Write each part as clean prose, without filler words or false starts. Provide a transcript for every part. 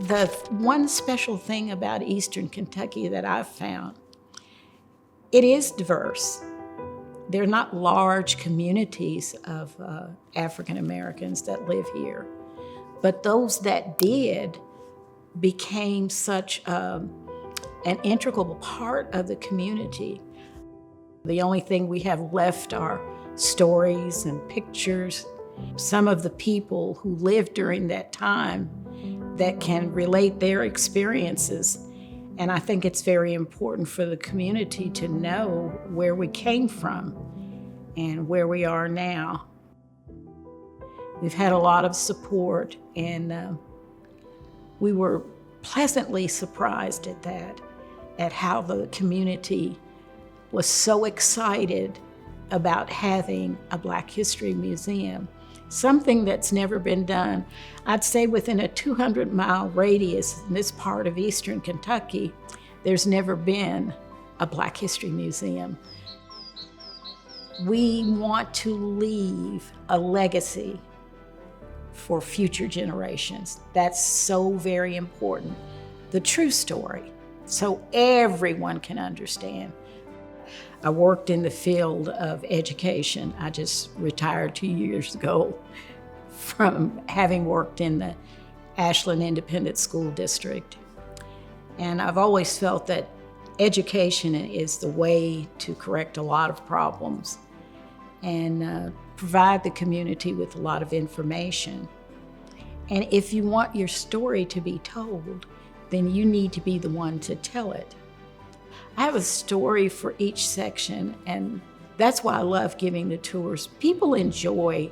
The one special thing about Eastern Kentucky that I've found, it is diverse. There are not large communities of African Americans that live here, but those that did became such an integral part of the community. The only thing we have left are stories and pictures. Some of the people who lived during that time that can relate their experiences. And I think it's very important for the community to know where we came from and where we are now. We've had a lot of support, and we were pleasantly surprised at that, at how the community was so excited about having a Black History Museum, something that's never been done. I'd say within a 200-mile radius in this part of Eastern Kentucky, there's never been a Black History Museum. We want to leave a legacy for future generations. That's so very important. The true story, so everyone can understand. I worked in the field of education. I just retired 2 years ago from having worked in the Ashland Independent School District. And I've always felt that education is the way to correct a lot of problems and provide the community with a lot of information. And if you want your story to be told, then you need to be the one to tell it. I have a story for each section, and that's why I love giving the tours. People enjoy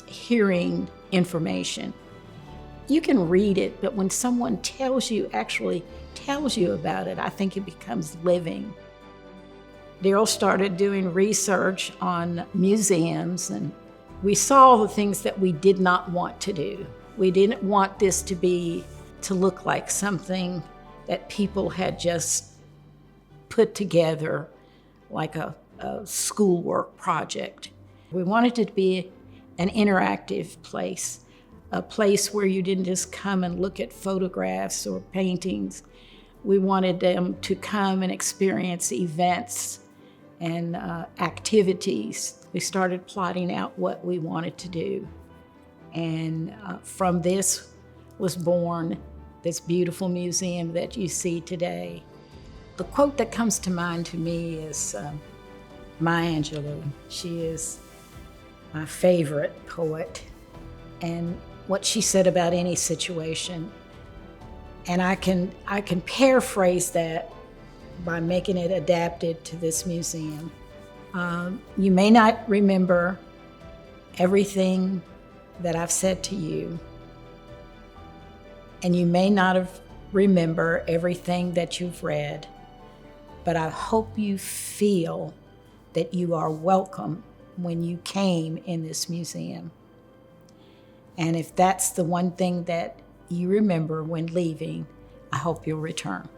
hearing information. You can read it, but when someone actually tells you about it, I think it becomes living. Darrell started doing research on museums, and we saw the things that we did not want to do. We didn't want this to look like something that people had just put together like a schoolwork project. We wanted it to be an interactive place, a place where you didn't just come and look at photographs or paintings. We wanted them to come and experience events and activities. We started plotting out what we wanted to do. And from this was born this beautiful museum that you see today. The quote that comes to mind to me is Maya Angelou. She is my favorite poet, and what she said about any situation. And I can paraphrase that by making it adapted to this museum. You may not remember everything that I've said to you, and you may not remember everything that you've read, but I hope you feel that you are welcome when you came in this museum. And if that's the one thing that you remember when leaving, I hope you'll return.